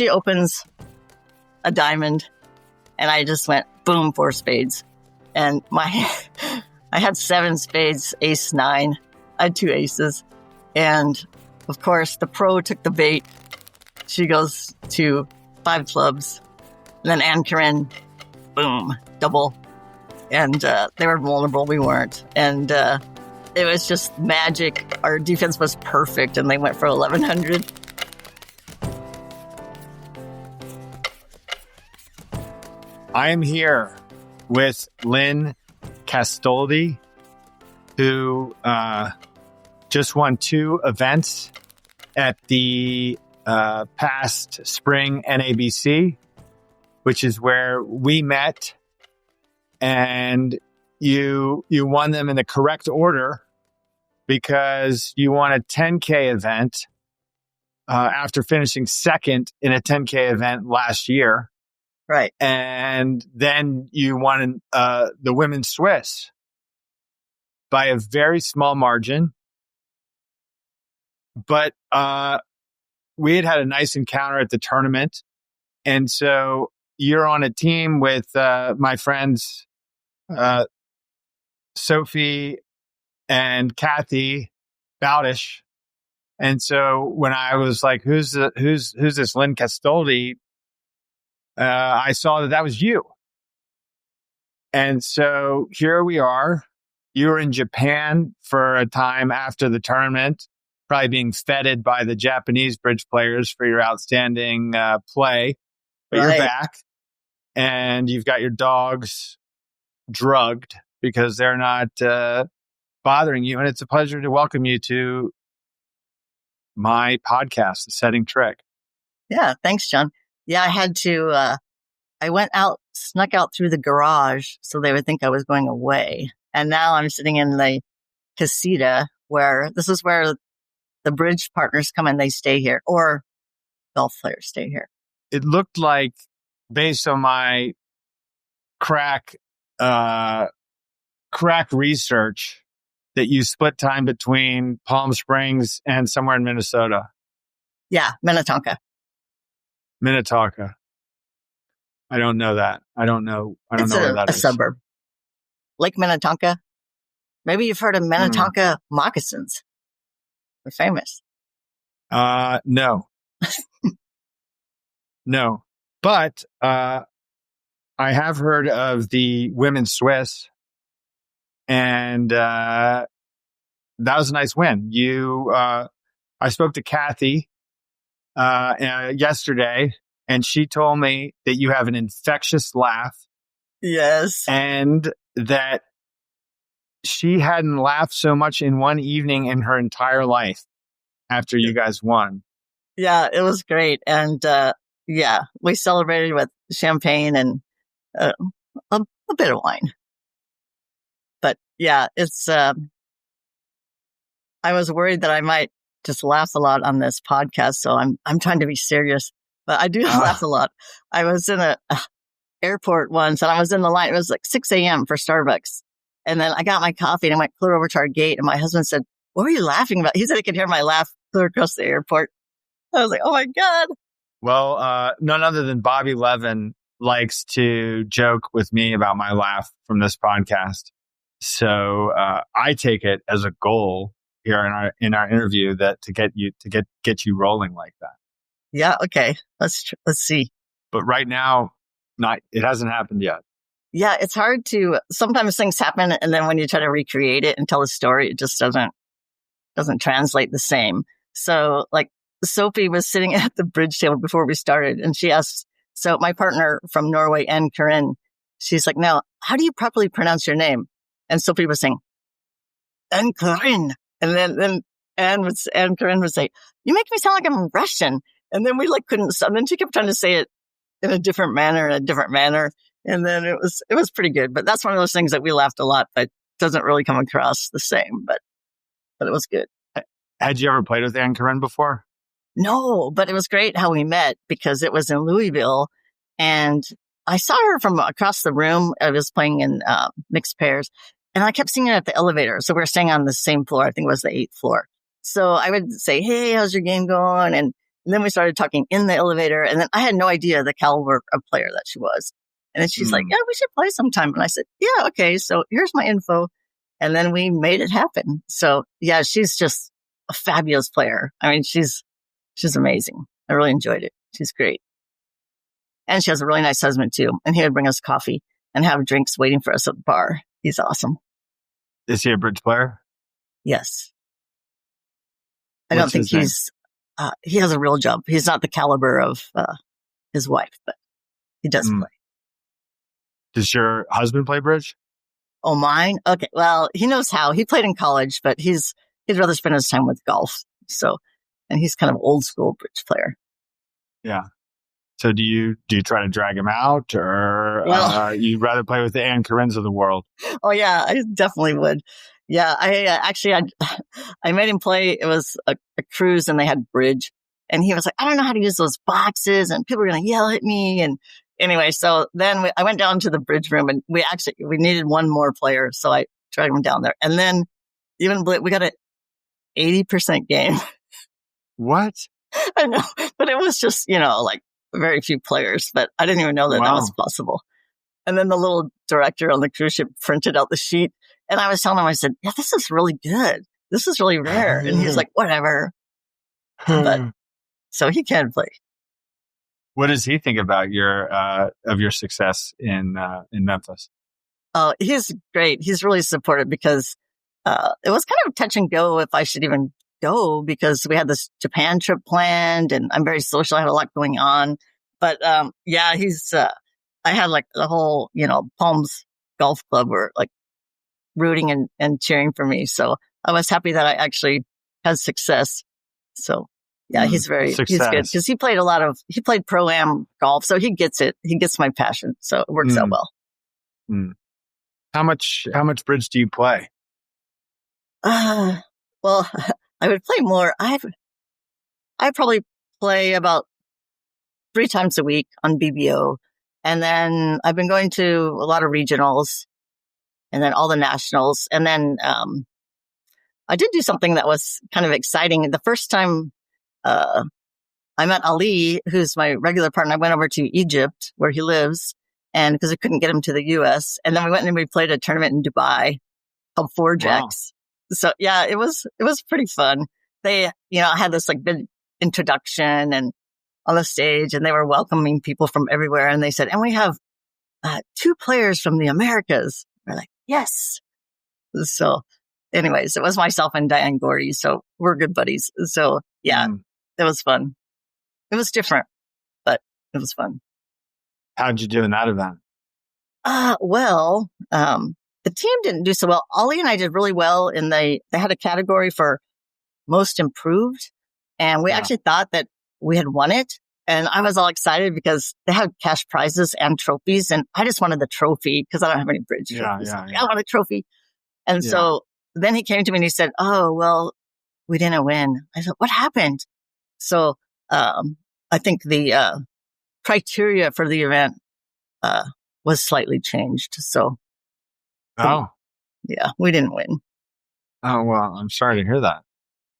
she opens a diamond, and I just went, boom, 4 spades. And I had 7 spades, ace 9. I had 2 aces. And, of course, the pro took the bait. She goes to 5 clubs. And then Ann Karin, boom, double. And they were vulnerable. We weren't. And it was just magic. Our defense was perfect, and they went for 1,100. I am here with Lynne Castoldi, who just won 2 events at the past Spring NABC, which is where we met, and you won them in the correct order because you won a 10K event after finishing second in a 10K event last year. Right. And then you won the women's Swiss by a very small margin. But we had a nice encounter at the tournament. And so you're on a team with my friends Sophie and Kathy Bowdish. And so when I was like, who's this Lynne Castoldi? I saw that was you. And so here we are. You were in Japan for a time after the tournament, probably being feted by the Japanese bridge players for your outstanding play. But You're back, and you've got your dogs drugged because they're not bothering you. And it's a pleasure to welcome you to my podcast, The Setting Trick. Yeah, thanks, John. Yeah, I had to, I went out, snuck out through the garage so they would think I was going away. And now I'm sitting in the casita this is where the bridge partners come and they stay here, or golf players stay here. It looked like, based on my crack research, that you split time between Palm Springs and somewhere in Minnesota. Yeah, Minnetonka. I don't know that. I don't know where that is. It's a suburb. Lake Minnetonka. Maybe you've heard of Minnetonka moccasins. They're famous. No. No. But I have heard of the women's Swiss, and that was a nice win. I spoke to Kathy yesterday, and she told me that you have an infectious laugh. Yes. And that she hadn't laughed so much in one evening in her entire life after you guys won. Yeah, it was great. And we celebrated with champagne and a bit of wine. But yeah, it's I was worried that I might just laugh a lot on this podcast, so I'm trying to be serious. But I do laugh a lot. I was in a airport once, and I was in the line. It was like 6 a.m. for Starbucks. And then I got my coffee, and I went clear over to our gate. And my husband said, "What were you laughing about?" He said he could hear my laugh clear across the airport. I was like, "Oh, my God." Well, none other than Bobby Levin likes to joke with me about my laugh from this podcast. So I take it as a goal here in our interview that to get you rolling like that. Yeah. Okay. Let's see. But right now, it hasn't happened yet. Yeah. It's hard sometimes things happen, and then when you try to recreate it and tell a story, it just doesn't translate the same. So like Sophie was sitting at the bridge table before we started, and she asked, so my partner from Norway, Ann Karin, she's like, "Now, how do you properly pronounce your name?" And Sophie was saying, "Ann Karin." And then Ann Karin would say, "You make me sound like I'm Russian." And then we couldn't stop. And then she kept trying to say it in a different manner. And then it was pretty good. But that's one of those things that we laughed a lot, but doesn't really come across the same. But it was good. Had you ever played with Ann Karin before? No, but it was great how we met, because it was in Louisville, and I saw her from across the room. I was playing in mixed pairs, and I kept seeing her at the elevator. So we were staying on the same floor. I think it was the 8th floor. So I would say, "Hey, how's your game going?" And And then we started talking in the elevator. And then I had no idea the caliber of player that she was. And then she's like, yeah, we should play sometime. And I said, yeah, okay. So here's my info. And then we made it happen. So yeah, she's just a fabulous player. I mean, she's amazing. I really enjoyed it. She's great. And she has a really nice husband too. And he would bring us coffee and have drinks waiting for us at the bar. He's awesome. Is he a bridge player? Yes. I don't think he has a real job. He's not the caliber of his wife, but he does play. Does your husband play bridge? Oh, mine? Okay. Well, he knows how. He played in college, but he'd rather spend his time with golf. So, and he's kind of old school bridge player. Yeah. So do you try to drag him out, or you'd rather play with the Ann Karins of the world? Oh yeah, I definitely would. Yeah, I made him play. It was a cruise and they had bridge, and he was like, I don't know how to use those boxes, and people are going to yell at me. And anyway, so then I went down to the bridge room, and we needed one more player, so I dragged him down there, and then we got an 80% game. What? I know, but it was just like very few players, but I didn't even know that was possible. And then the little director on the cruise ship printed out the sheet, and I was telling him, I said, yeah, this is really good. This is really rare. And he's like, whatever. But so he can play. What does he think about your success in Memphis? Oh, he's great. He's really supportive because it was kind of touch and go if I should even go, because we had this Japan trip planned, and I'm very social. I had a lot going on, but yeah, I had like the whole Palms Golf Club were like rooting and cheering for me. So I was happy that I actually had success. So yeah, he's good because he played pro-am golf, so he gets it. He gets my passion, so it works out well. How much bridge do you play? Well, I would play more. I probably play about 3 times a week on BBO. And then I've been going to a lot of regionals and then all the nationals. And then I did do something that was kind of exciting. The first time I met Ali, who's my regular partner, I went over to Egypt where he lives, and because I couldn't get him to the US. And then we went and we played a tournament in Dubai called Four Jacks. Wow. So yeah, it was pretty fun. They, had this like big introduction and on the stage, and they were welcoming people from everywhere. And they said, and we have 2 players from the Americas. We're like, yes. So anyways, it was myself and Diane Gordy. So we're good buddies. So yeah, it was fun. It was different, but it was fun. How'd you do in that event? Well, the team didn't do so well. Ollie and I did really well, and they had a category for most improved. And we actually thought that we had won it. And I was all excited because they had cash prizes and trophies. And I just wanted the trophy because I don't have any bridge trophies. I want a trophy. And so then he came to me and he said, oh, well, we didn't win. I said, what happened? So I think the criteria for the event was slightly changed. So yeah, we didn't win. Oh, well, I'm sorry to hear that.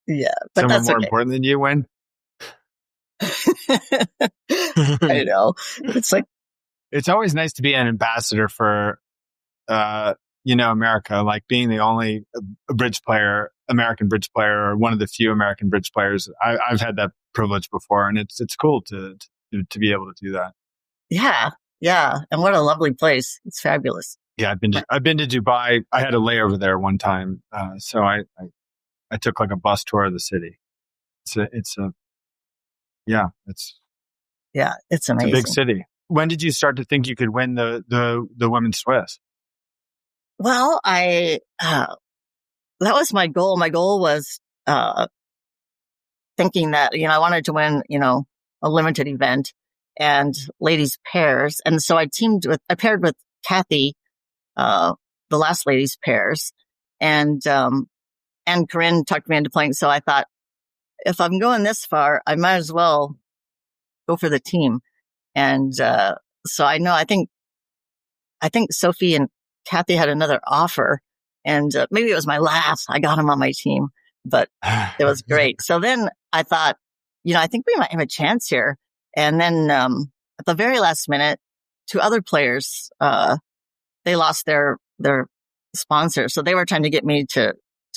Yeah, but someone more important than you win? I know. It's like, it's always nice to be an ambassador for, America, like being the only American bridge player, or one of the few American bridge players. I've had that privilege before, and it's cool to be able to do that. Yeah. Yeah. And what a lovely place. It's fabulous. Yeah. I've been to Dubai. I had a layover there one time. So I took like a bus tour of the city. It's amazing. It's a big city. When did you start to think you could win the women's Swiss? Well, that was my goal. My goal was, thinking that, I wanted to win, a limited event and ladies pairs. And so I paired with Kathy, the last ladies pairs, and Ann Karin talked me into playing. So I thought, if I'm going this far, I might as well go for the team. And so I think Sophie and Kathy had another offer, and maybe it was my last. I got them on my team, but it was great. So then I thought, I think we might have a chance here. And then, at the very last minute, two other players, they lost their sponsor. So they were trying to get me to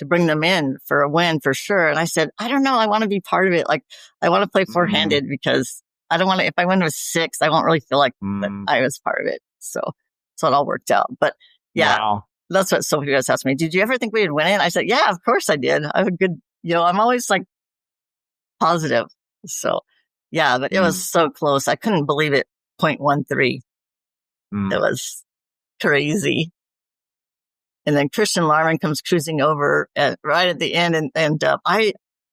bring them in for a win for sure. And I said, I don't know. I want to be part of it. Like, I want to play four-handed because I don't want to, if I win with 6, I won't really feel like that I was part of it. So it all worked out. But yeah, wow. That's what Sophie was asking me. Did you ever think we'd win it? I said, yeah, of course I did. I have a good, I'm always like positive. So yeah, but it was so close. I couldn't believe it. 0.13. It was crazy. And then Christian Larman comes cruising over right at the end. And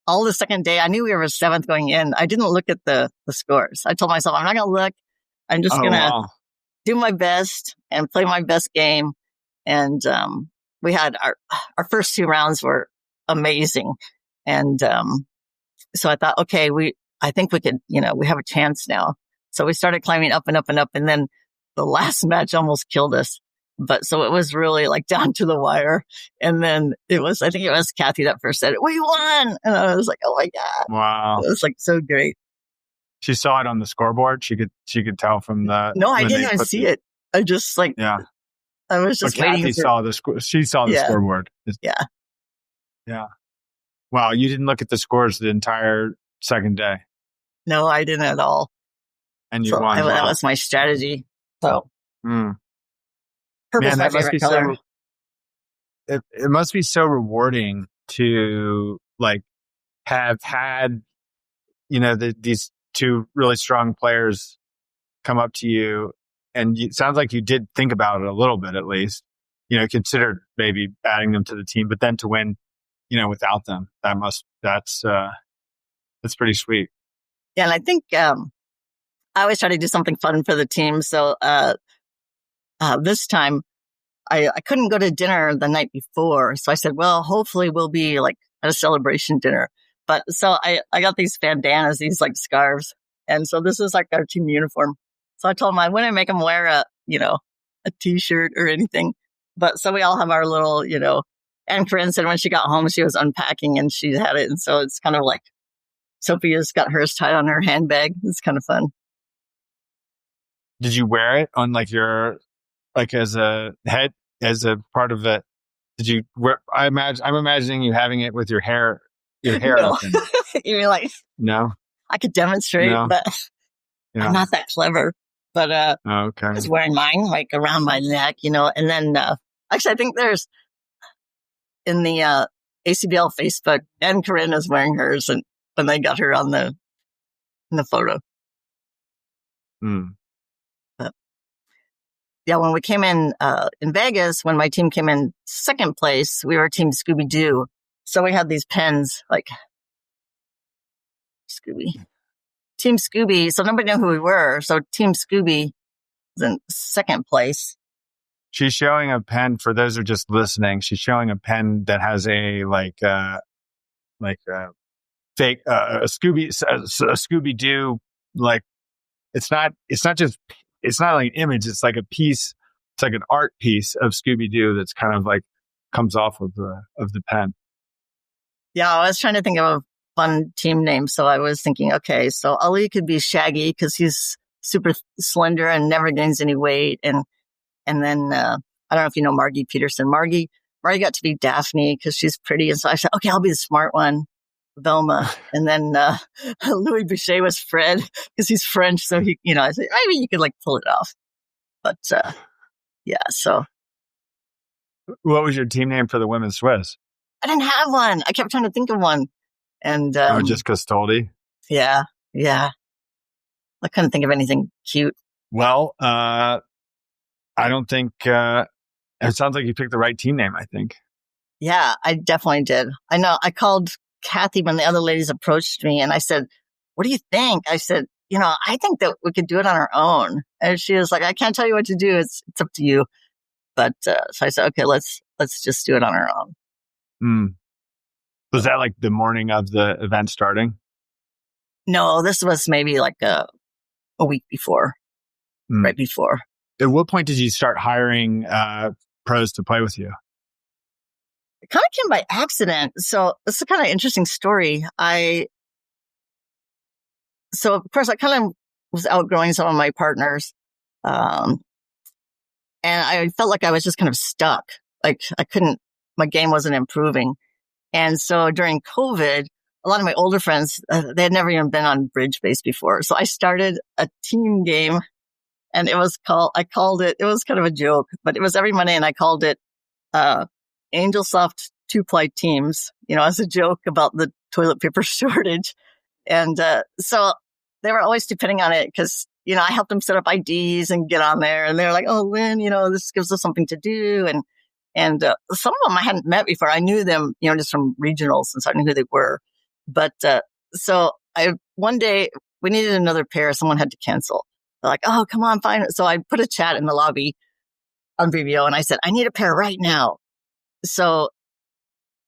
all the second day, I knew we were 7th going in. I didn't look at the scores. I told myself, I'm not going to look. I'm just going to do my best and play my best game. And we had our first 2 rounds were amazing. And so I thought, okay, I think we could, we have a chance now. So we started climbing up and up and up. And then the last match almost killed us. But so it was really like down to the wire. And then I think it was Kathy that first said it, we won. And I was like, oh my God. Wow. It was like so great. She saw it on the scoreboard. She could tell from the. No, I didn't even see it. I just I was just waiting. Kathy saw she saw the scoreboard. Yeah. Yeah. Wow. You didn't look at the scores the entire second day. No, I didn't at all. And you won. That was my strategy. So. Man, that must be color. It must be so rewarding to have had, these 2 really strong players come up to you, and it sounds like you did think about it a little bit at least. Considered maybe adding them to the team, but then to win, without them, that's pretty sweet. Yeah, and I think I always try to do something fun for the team. So this time I couldn't go to dinner the night before. So I said, well, hopefully we'll be like at a celebration dinner. But so I got these bandanas, these like scarves. And so this is like our team uniform. So I told them I wouldn't make them wear a t-shirt or anything. But so we all have our little, Ann Karin said when she got home, she was unpacking and she had it. And so it's kind of like Sophia's got hers tied on her handbag. It's kind of fun. Did you wear it on as a head, as a part of it? Did you wear, I'm imagining you having it with your hair no. open. You mean like, no, I could demonstrate, but I'm not that clever. But, okay. I was wearing mine like around my neck, and then, actually I think there's in the, ACBL Facebook, Ann Karin is wearing hers and when they got her in the photo. But, yeah, when we came in Vegas, when my team came in 2nd place, we were Team Scooby-Doo. So we had these pens like Team Scooby. So nobody knew who we were. So Team Scooby was in 2nd place. She's showing a pen for those who are just listening. She's showing a pen that has a fake a Scooby-Doo. Like it's not like an image. It's like a piece. It's like an art piece of Scooby-Doo that's kind of like comes off of the pen. Yeah, I was trying to think of a fun team name. So I was thinking, okay, so Ali could be Shaggy because he's super slender and never gains any weight. And then, I don't know if you know Margie Peterson. Margie got to be Daphne because she's pretty. And so I said, okay, I'll be the smart one, Velma. And then, Louis Boucher was Fred because he's French. So he, I said, maybe you could like pull it off. But, yeah, so. What was your team name for the women's Swiss? I didn't have one. I kept trying to think of one. And, just Castoldi? Yeah. I couldn't think of anything cute. Well, I don't think, it sounds like you picked the right team name, I think. Yeah, I definitely did. I know. I called Kathy when the other ladies approached me and I said, what do you think? I said, I think that we could do it on our own. And she was like, I can't tell you what to do. It's up to you. But, so I said, okay, let's just do it on our own. Was that like the morning of the event starting? No, this was maybe like a week before, right before. At what point did you start hiring pros to play with you? It kind of came by accident. So it's a kind of interesting story. I so of course I kind of was outgrowing some of my partners. And I felt like I was just kind of stuck. Like my game wasn't improving. And so during COVID, a lot of my older friends, they had never even been on Bridge Base before. So I started a team game, and it was it was kind of a joke, but it was every Monday, and I called it, Angel Soft 2-ply teams, as a joke about the toilet paper shortage. And, so they were always depending on it because, I helped them set up IDs and get on there, and they're like, "Oh, Lynn, this gives us something to do." And some of them I hadn't met before. I knew them, just from regionals, and so I knew who they were. But, so one day we needed another pair. Someone had to cancel. They're like, "Oh, come on, fine." So I put a chat in the lobby on VBO, and I said, "I need a pair right now." So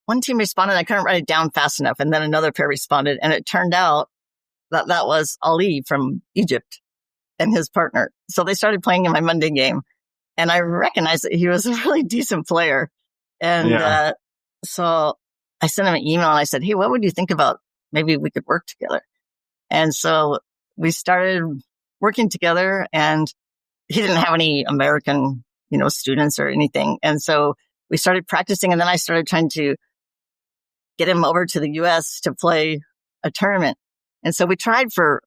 one team responded. I couldn't write it down fast enough. And then another pair responded. And it turned out that was Ali from Egypt and his partner. So they started playing in my Monday game. And I recognized that he was a really decent player. And so I sent him an email and I said, "Hey, what would you think about maybe we could work together?" And so we started working together, and he didn't have any American, students or anything. And so we started practicing, and then I started trying to get him over to the US to play a tournament. And so we tried for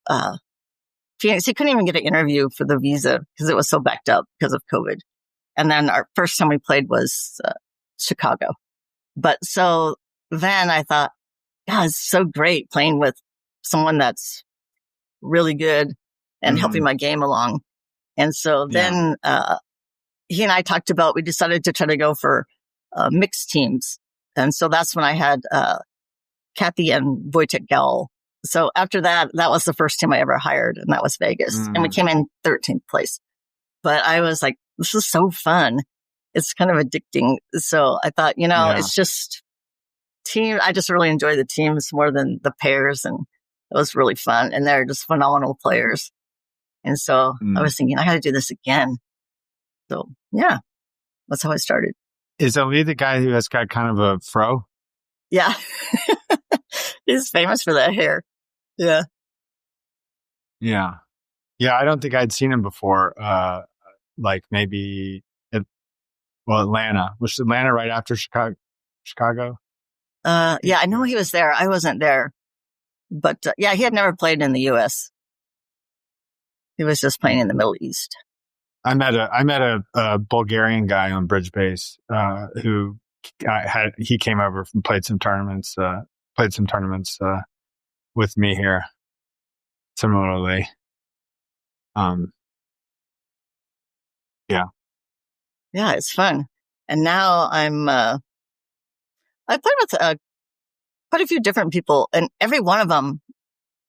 Phoenix. He couldn't even get an interview for the visa because it was so backed up because of COVID. And then our first time we played was Chicago. But so then I thought, God, it's so great playing with someone that's really good and helping my game along. And so then he and I talked about, we decided to try to go for mixed teams. And so that's when I had Kathy and Wojtek Gowell. So after that was the first team I ever hired, and that was Vegas. And we came in 13th place. But I was like, this is so fun. It's kind of addicting. So I thought, it's just team. I just really enjoy the teams more than the pairs. And it was really fun. And they're just phenomenal players. And so I was thinking, I got to do this again. So yeah, that's how I started. Is Ali the guy who has got kind of a fro? Yeah. He's famous for that hair. Yeah. Yeah. Yeah. I don't think I'd seen him before. Like maybe, Atlanta. Was Atlanta right after Chicago? Yeah, I know he was there. I wasn't there. But yeah, he had never played in the US. He was just playing in the Middle East. I met a Bulgarian guy on Bridge Base, who he came over and played some tournaments with me here. Similarly. Yeah, it's fun. And now I play with quite a few different people, and every one of them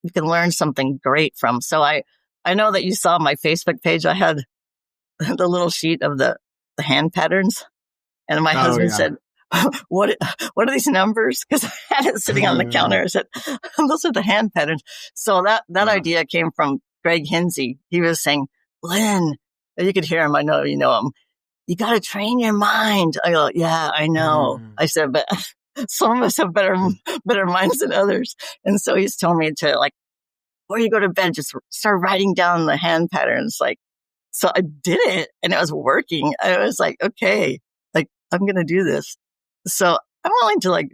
you can learn something great from. So I know that you saw my Facebook page. I had the little sheet of the hand patterns, and my husband said, what are these numbers? Because I had it sitting on the counter. I said, those are the hand patterns. So that idea came from Greg Hinsey. He was saying, "Lynn," you could hear him. I know you know him. "You got to train your mind." I go, "Yeah, I know." I said, "But some of us have better minds than others." And so he's telling me to, like, before you go to bed, just start writing down the hand patterns. Like, so I did it, and it was working. I was like, okay, like, I'm going to do this. So I'm willing to, like,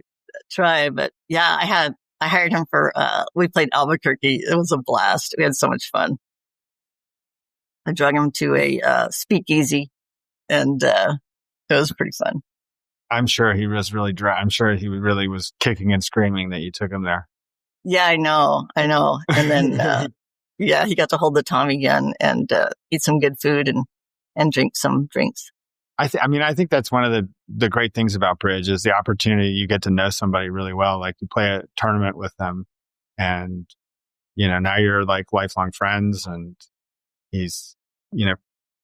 try. But yeah, I hired him for, we played Albuquerque. It was a blast. We had so much fun. I drug him to a speakeasy, and it was pretty fun. I'm sure he was really dry. I'm sure he really was kicking and screaming that you took him there. Yeah, I know. And then, yeah, he got to hold the Tommy gun and eat some good food and drink some drinks. I think that's one of the great things about Bridge is the opportunity you get to know somebody really well. Like, you play a tournament with them, and now you're like lifelong friends, and he's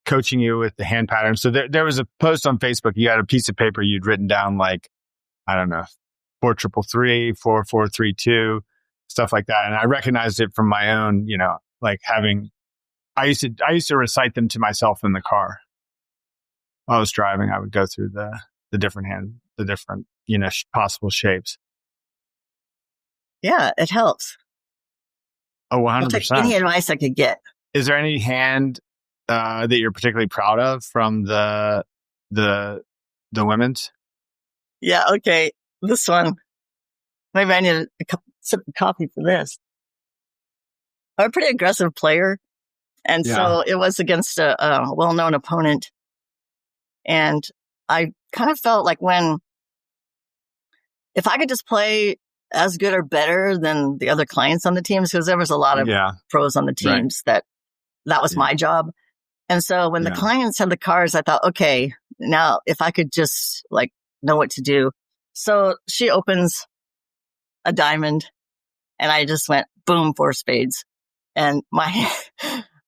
coaching you with the hand pattern. So there was a post on Facebook. You had a piece of paper you'd written down, like, I don't know, 4-3-3-3, 4-4-3-2, stuff like that. And I recognized it from my own, like I used to recite them to myself in the car. While I was driving, I would go through the different possible shapes. Yeah, it helps. Oh, I'll take any 100%. advice I could get. Is there any hand that you're particularly proud of from the women's? Yeah, okay. This one, maybe I need a sip of coffee for this. I'm a pretty aggressive player. And so it was against a well-known opponent. And I kind of felt like if I could just play as good or better than the other clients on the teams, because there was a lot of pros on the teams, that was my job. And so when the clients had the cards, I thought, okay, now if I could just like know what to do. So she opens a diamond and I just went boom, 4 spades. And I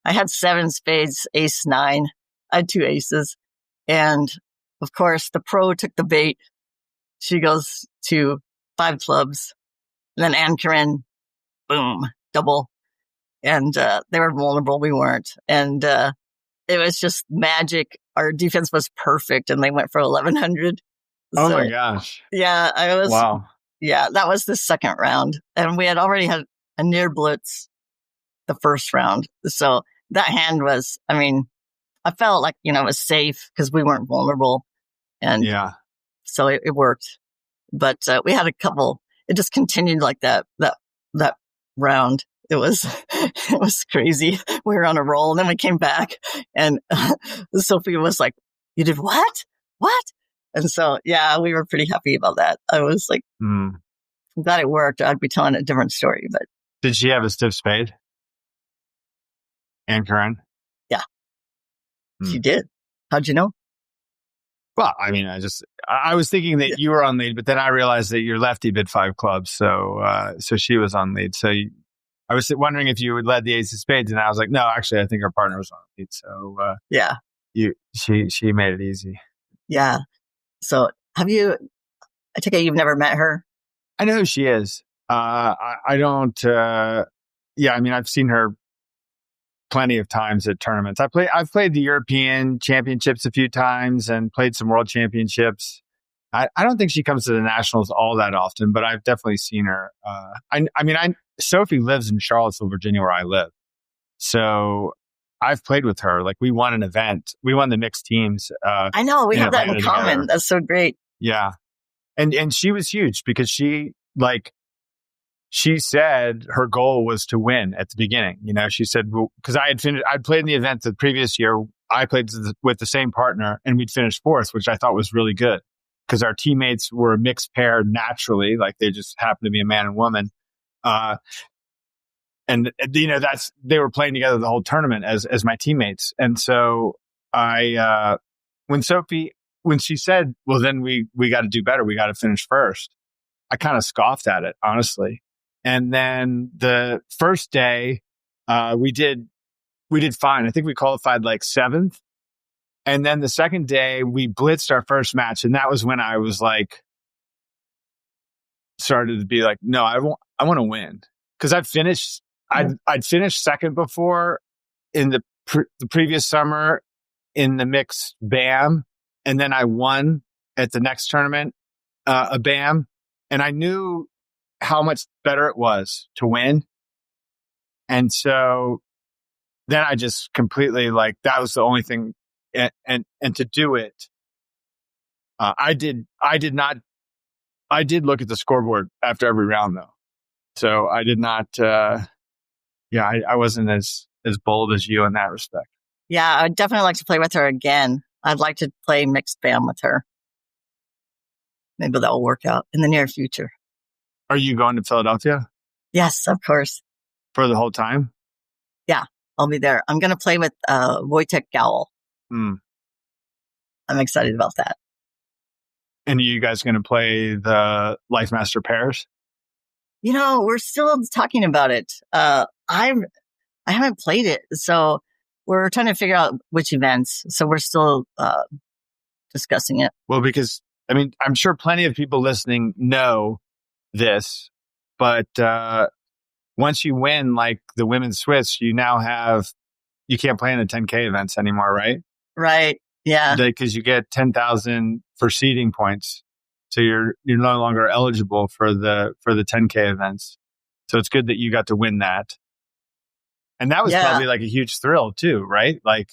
had 7 spades, ace 9. I had 2 aces. And of course, the pro took the bait. She goes to 5 clubs. And then Ann Karin, boom, double. And they were vulnerable. We weren't. And it was just magic. Our defense was perfect. And they went for 1,100. Oh, my gosh. Yeah, wow. Yeah, that was the second round. And we had already had a near blitz the first round. So that hand was, I felt like, it was safe because we weren't vulnerable. And so it worked. But we had a couple, it just continued like that round. It was crazy. We were on a roll and then we came back and Sophie was like, you did what? What? And so, we were pretty happy about that. I was like, I'm glad it worked. I'd be telling a different story, but. Did she have a stiff spade? Ann Karin? Yeah. She did. How'd you know? Well, I was thinking that you were on lead, but then I realized that your lefty bid 5 clubs. So she was on lead. So I was wondering if you would led the ace of spades. And I was like, no, actually, I think our partner was on lead. So, she made it easy. Yeah. So I take it you've never met her? I know who she is. I don't, I've seen her plenty of times at tournaments. I've played the European Championships a few times and played some World Championships. I don't think she comes to the Nationals all that often, but I've definitely seen her. Sophie lives in Charlottesville, Virginia, where I live. So I've played with her. Like we won an event. We won the mixed teams. I know. We have that in common. Together. That's so great. Yeah. And she was huge because she said her goal was to win at the beginning. She said, because I'd played in the event the previous year. I played with the same partner and we'd finished 4th, which I thought was really good because our teammates were a mixed pair naturally. Like they just happened to be a man and woman. They were playing together the whole tournament as my teammates. And so when she said, well, then we got to do better. We got to finish first. I kind of scoffed at it, honestly. And then the first day, we did fine. I think we qualified like 7th. And then the second day we blitzed our first match. And that was when I was like, started to be like, no, I want to win. Cause I'd finished second before in the previous summer in the mixed BAM. And then I won at the next tournament, a BAM. And I knew how much better it was to win. And so then I just completely that was the only thing. And to do it, I did look at the scoreboard after every round though. So I did not, I wasn't as bold as you in that respect. Yeah, I'd definitely like to play with her again. I'd like to play mixed BAM with her. Maybe that will work out in the near future. Are you going to Philadelphia? Yes, of course. For the whole time? Yeah, I'll be there. I'm going to play with Wojtek Gowell. I'm excited about that. And are you guys going to play the Life Master pairs? We're still talking about it. I haven't played it, so we're trying to figure out which events. So we're still discussing it. Well, because I'm sure plenty of people listening know this, but once you win like the women's Swiss, you can't play in the 10K events anymore, right? Right. Yeah. Because you get 10,000 for seeding points, so you're no longer eligible for the 10K events. So it's good that you got to win that. And that was Yeah, probably like a huge thrill too, right? Like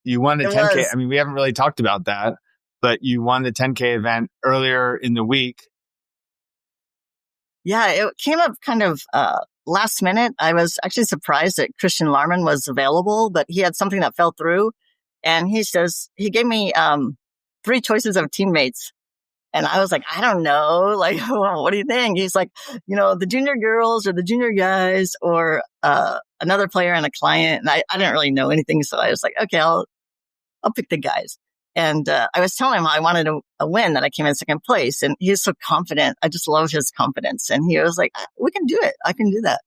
you won the it 10K. was. I mean, we haven't really talked about that, but you won the 10K event earlier in the week. Yeah, it came up kind of last minute. I was actually surprised that Christian Larman was available, but he had something that fell through. And he gave me 3 choices of teammates. And I was like, I don't know. Like, what do you think? He's like, the junior girls or the junior guys or another player and a client. And I didn't really know anything. So I was like, okay, I'll pick the guys. And I was telling him I wanted a win, that I came in second place. And he was so confident. I just love his confidence. And he was like, we can do it. I can do that.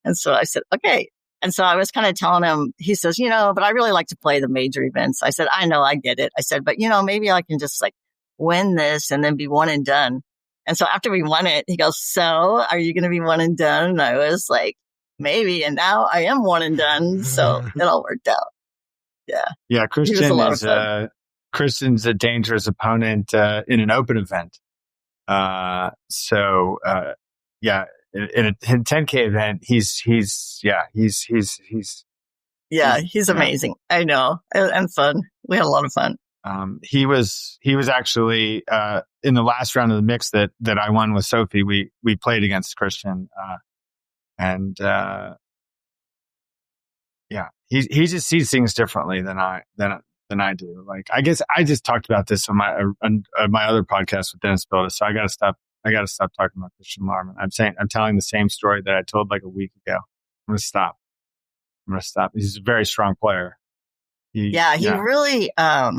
And so I said, okay. And so I was kind of telling him, he says, but I really like to play the major events. I said, I know, I get it. I said, but maybe I can just like win this and then be one and done. And so after we won it, he goes, so are you going to be one and done? And I was like, maybe. And now I am one and done. So it all worked out. Yeah. Yeah. Christian's a dangerous opponent, in an open event. Yeah. In a 10K event, he's amazing. I know. And fun. We had a lot of fun. He was actually, in the last round of the mix that I won with Sophie, we played against Christian, he just sees things differently than I do. Like, I guess I just talked about this on my other podcast with Dennis Bilda. So I got to stop talking about Christian Larman. I'm telling the same story that I told like a week ago. I'm going to stop. He's a very strong player. He really, I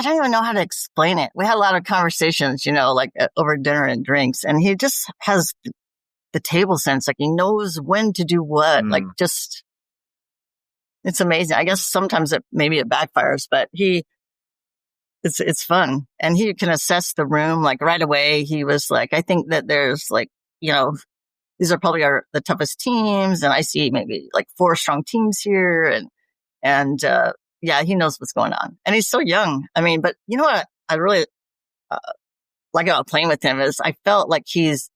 don't even know how to explain it. We had a lot of conversations, like over dinner and drinks, and he just has the table sense. Like, he knows when to do what, like, just, it's amazing. I guess sometimes it backfires, but it's fun. And he can assess the room, like, right away. He was like, I think that there's like, these are probably the toughest teams. And I see maybe like 4 strong teams here. And he knows what's going on. And he's so young. I mean, but you know what I really like about playing with him is I felt like he's,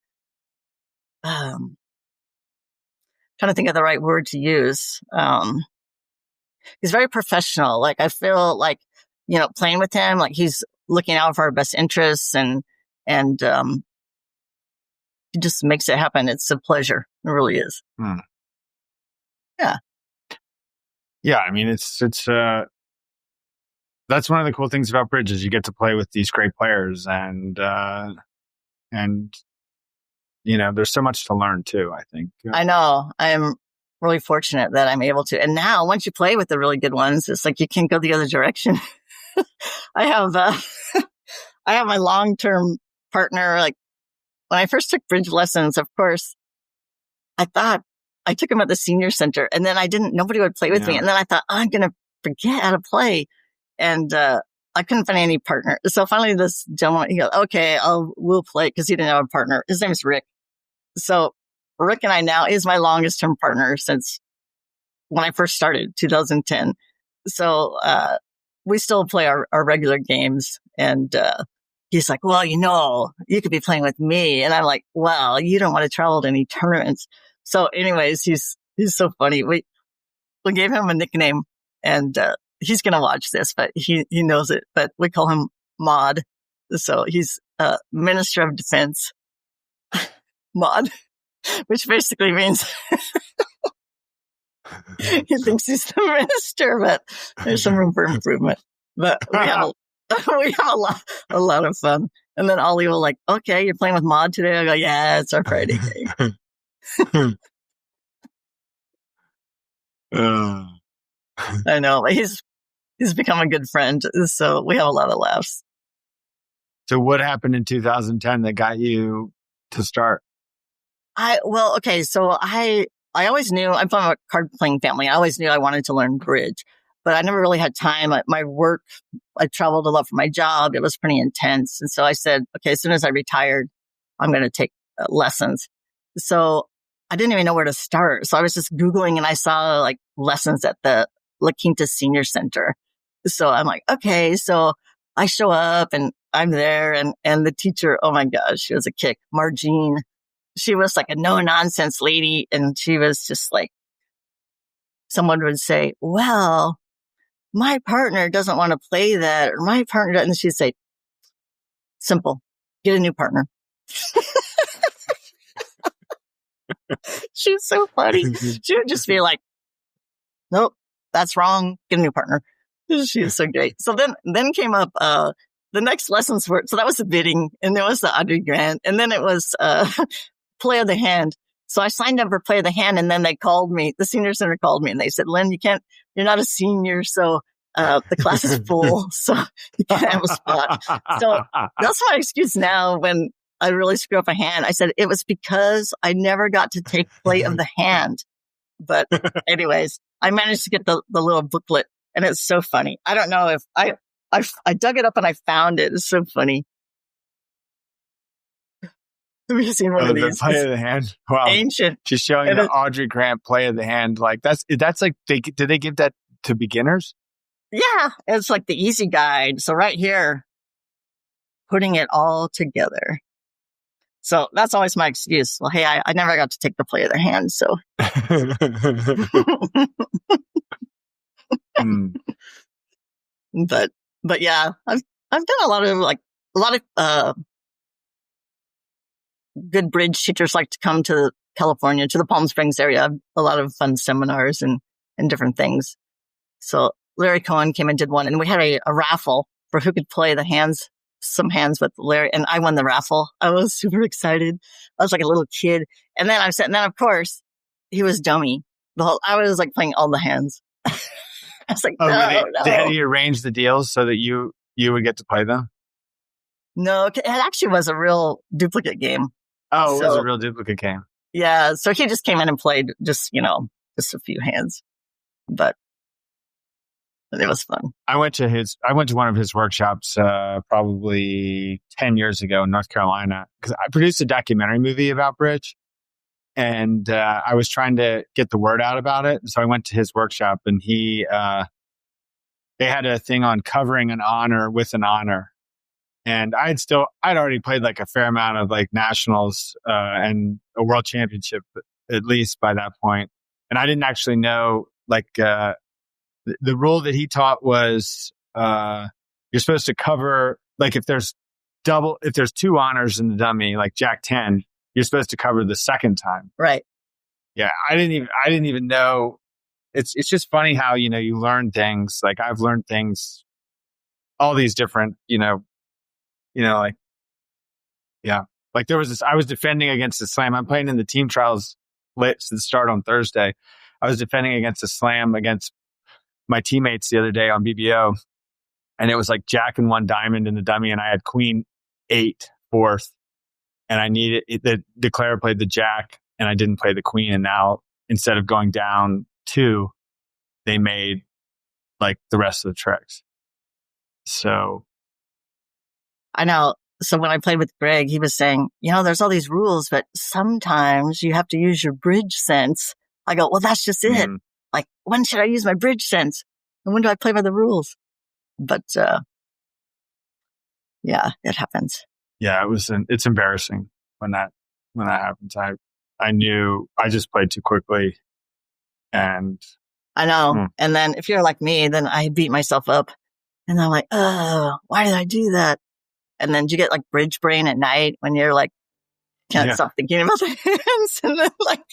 trying to think of the right word to use. He's very professional. Like, I feel like, playing with him, like, he's looking out for our best interests and he just makes it happen. It's a pleasure. It really is. Yeah. Yeah. I mean, it's that's one of the cool things about bridge is you get to play with these great players and there's so much to learn too, I think. I know. I'm really fortunate that I'm able to. And now once you play with the really good ones, it's like you can't go the other direction. I have my long-term partner. Like, when I first took bridge lessons, of course, I thought I took him at the senior center, and then nobody would play with me. And then I thought, I'm going to forget how to play. And, I couldn't find any partner. So finally this gentleman, he goes, okay, we'll play, because he didn't have a partner. His name is Rick. So Rick and I now is my longest term partner since when I first started, 2010. So, we still play our regular games. And, he's like, well, you could be playing with me. And I'm like, well, you don't want to travel to any tournaments. So anyways, he's so funny. We gave him a nickname, and, he's going to watch this, but he knows it, but we call him Mod. So he's, Minister of Defense. Mod, which basically means he thinks he's the minister, but there's some room for improvement. But we have a lot of fun. And then Ollie will like, okay, you're playing with Mod today? I go, yeah, it's our Friday game. I know, but he's become a good friend. So we have a lot of laughs. So what happened in 2010 that got you to start? So I always knew I'm from a card playing family. I always knew I wanted to learn bridge, but I never really had time. My work, I traveled a lot for my job. It was pretty intense. And so I said, okay, as soon as I retired, I'm going to take lessons. So I didn't even know where to start. So I was just Googling, and I saw like lessons at the La Quinta Senior Center. So I'm like, okay, so I show up and I'm there, and the teacher, oh my gosh, she was a kick. Margine she was like a no nonsense lady. And she was just like, someone would say, well, my partner doesn't want to play that, or my partner doesn't. And she'd say, simple, get a new partner. She's so funny. She would just be like, nope, that's wrong. Get a new partner. She is so great. So then came up, the next lessons were, so that was the bidding, and there was the Audrey Grant, and then it was, play of the hand. So I signed up for play of the hand, and then they called me, the senior center called me, and they said, Lynn, you're not a senior, so, the class is full, so you can't have a spot. So that's my excuse now when I really screw up a hand. I said it was because I never got to take play of the hand. But anyways, I managed to get the little booklet, and it's so funny. I don't know if I dug it up and I found it. It's so funny. Have you seen one of these? The play of the hand. Wow. Ancient. She's showing the Audrey Grant play of the hand. Like that's like, did they give that to beginners? Yeah. It's like the easy guide. So right here, putting it all together. So that's always my excuse. Well, hey, I never got to take the play of the hand. So. But yeah, I've done a lot of good bridge teachers like to come to California, to the Palm Springs area. A lot of fun seminars and different things. So Larry Cohen came and did one, and we had a raffle for who could play some hands with Larry, and I won the raffle. I was super excited. I was like a little kid. And then of course he was dummy. I was like playing all the hands. I was like, no. Did he arrange the deals so that you would get to play them? No, it actually was a real duplicate game. Oh, it was a real duplicate game. Yeah. So he just came in and played just a few hands, but it was fun. I went to one of his workshops, probably 10 years ago in North Carolina, because I produced a documentary movie about bridge. And I was trying to get the word out about it. So I went to his workshop, and they had a thing on covering an honor with an honor. And I'd already played like a fair amount of like nationals and a world championship, at least by that point. And I didn't actually know like the rule that he taught was you're supposed to cover, like if there's two honors in the dummy, like Jack 10, you're supposed to cover the second time. Right. Yeah. I didn't even know. It's just funny how, you learn things. Like I've learned things, all these different, like, yeah. Like there was this, I was defending against the slam. I'm playing in the team trials that start on Thursday. I was defending against the slam against my teammates the other day on BBO. And it was like Jack and 1 diamond in the dummy. And I had Queen 8 fourth. And I needed the declare played the Jack, and I didn't play the Queen. And now instead of going down 2, they made like the rest of the tricks. So I know. So when I played with Greg, he was saying, there's all these rules, but sometimes you have to use your bridge sense. I go, well, that's just it. Mm-hmm. Like, when should I use my bridge sense? And when do I play by the rules? But yeah, it happens. Yeah, it's embarrassing when that happens. I knew I just played too quickly, and I know. And then if you're like me, then I beat myself up, and I'm like, oh, why did I do that? And then you get like bridge brain at night when you're like can't stop thinking about the hands, and then like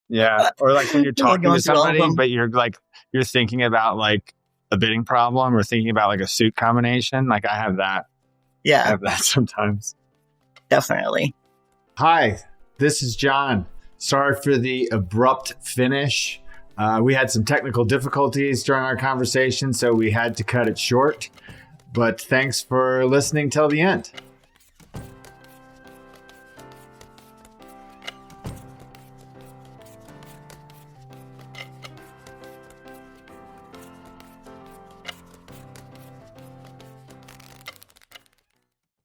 yeah, or like when you're talking to somebody, but you're thinking about like a bidding problem or thinking about like a suit combination. Like I have that. Yeah. I have that sometimes. Definitely. Hi, this is John. Sorry for the abrupt finish. We had some technical difficulties during our conversation, so we had to cut it short. But thanks for listening till the end.